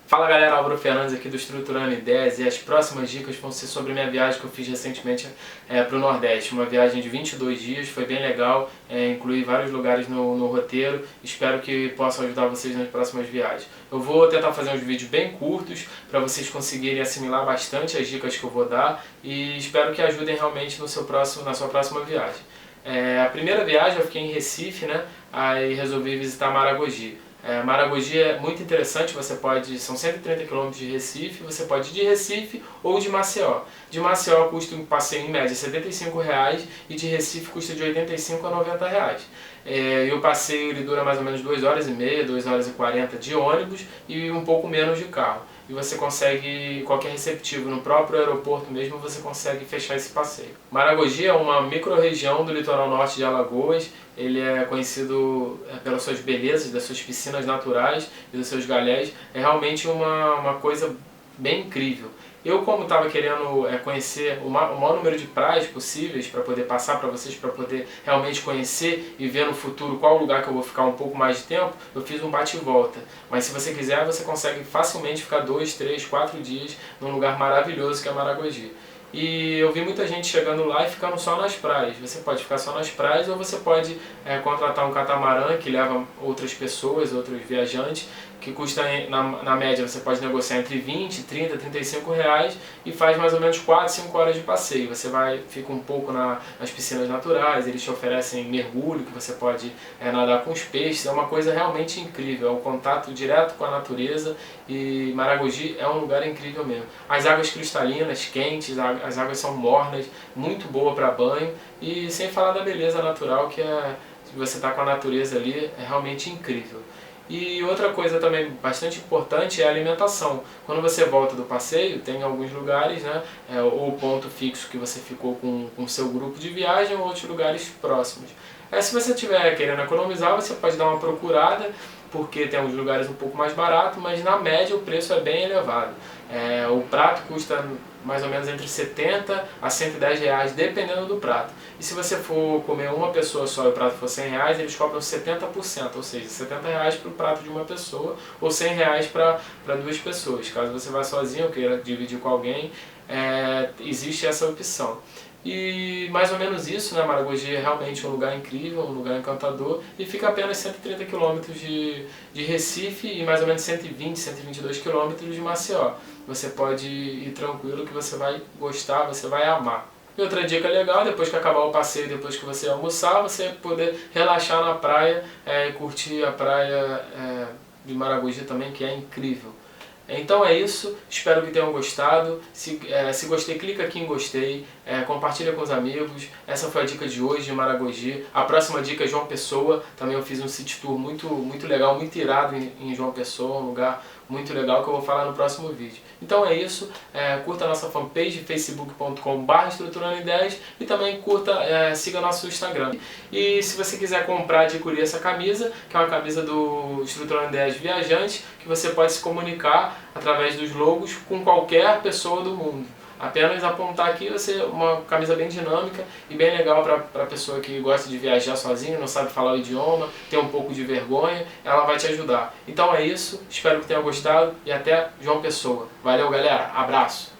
Fala galera, Álvaro Fernandes aqui do Estruturando Ideias, e as próximas dicas vão ser sobre a minha viagem que eu fiz recentemente para o Nordeste. Uma viagem de 22 dias, foi bem legal, incluí vários lugares no roteiro, espero que possa ajudar vocês nas próximas viagens. Eu vou tentar fazer uns vídeos bem curtos para vocês conseguirem assimilar bastante as dicas que eu vou dar e espero que ajudem realmente na sua próxima viagem. A primeira viagem eu fiquei em Recife, né? Aí resolvi visitar Maragogi. Maragogi é muito interessante, são 130 km de Recife, você pode ir de Recife ou de Maceió. De Maceió custa um passeio em média R$ 75 e de Recife custa de R$ 85 a R$ 90. E o passeio ele dura mais ou menos 2 horas e meia, 2 horas e 40 de ônibus e um pouco menos de carro. E você consegue, qualquer receptivo no próprio aeroporto mesmo, você consegue fechar esse passeio. Maragogi é uma micro-região do litoral norte de Alagoas. Ele é conhecido pelas suas belezas, das suas piscinas naturais e dos seus galés. É realmente uma coisa bem incrível. Eu, como estava querendo conhecer o maior número de praias possíveis para poder passar para vocês, para poder realmente conhecer e ver no futuro qual lugar que eu vou ficar um pouco mais de tempo, eu fiz um bate e volta. Mas se você quiser, você consegue facilmente ficar 2, 3, 4 dias num lugar maravilhoso que é Maragogi. E eu vi muita gente chegando lá e ficando só nas praias. Você pode ficar só nas praias ou você pode contratar um catamarã que leva outras pessoas, outros viajantes, que custa, na média, você pode negociar entre 20, 30, 35 reais e faz mais ou menos 4, 5 horas de passeio. Você fica um pouco nas piscinas naturais, eles te oferecem mergulho, que você pode nadar com os peixes. É uma coisa realmente incrível, é um contato direto com a natureza e Maragogi é um lugar incrível mesmo. As águas cristalinas, quentes, as águas são mornas, muito boa para banho e sem falar da beleza natural que você está com a natureza ali, é realmente incrível. E outra coisa também bastante importante é a alimentação. Quando você volta do passeio, tem alguns lugares, né, ou ponto fixo que você ficou com o seu grupo de viagem ou outros lugares próximos. Se você estiver querendo economizar, você pode dar uma procurada, porque tem alguns lugares um pouco mais barato, mas na média o preço é bem elevado. O prato custa mais ou menos entre 70 a 110 reais, dependendo do prato. E se você for comer uma pessoa só e o prato for 100 reais, eles cobram 70%, ou seja, 70 reais para o prato de uma pessoa ou 100 reais para duas pessoas. Caso você vá sozinho ou queira dividir com alguém, existe essa opção. E mais ou menos isso, né? Maragogi é realmente um lugar incrível, um lugar encantador e fica a apenas 130 km de Recife e mais ou menos 120, 122 km de Maceió. Você pode ir tranquilo que você vai gostar, você vai amar. E outra dica legal, depois que acabar o passeio, depois que você almoçar, você poder relaxar na praia e curtir a praia de Maragogi também, que é incrível. Então é isso, espero que tenham gostado. Se gostei, clica aqui em gostei, compartilha com os amigos. Essa foi a dica de hoje de Maragogi. A próxima dica é João Pessoa. Também eu fiz um city tour muito legal, muito irado em João Pessoa, um lugar muito legal que eu vou falar no próximo vídeo. Então é isso, curta a nossa fanpage facebook.com/estruturando ideias e também siga nosso Instagram. E se você quiser comprar, adquirir essa camisa, que é uma camisa do Estruturando Ideias Viajante, que você pode se comunicar através dos logos com qualquer pessoa do mundo. Apenas apontar aqui, uma camisa bem dinâmica e bem legal para a pessoa que gosta de viajar sozinha, não sabe falar o idioma, tem um pouco de vergonha, ela vai te ajudar. Então é isso, espero que tenham gostado e até João Pessoa. Valeu galera, abraço!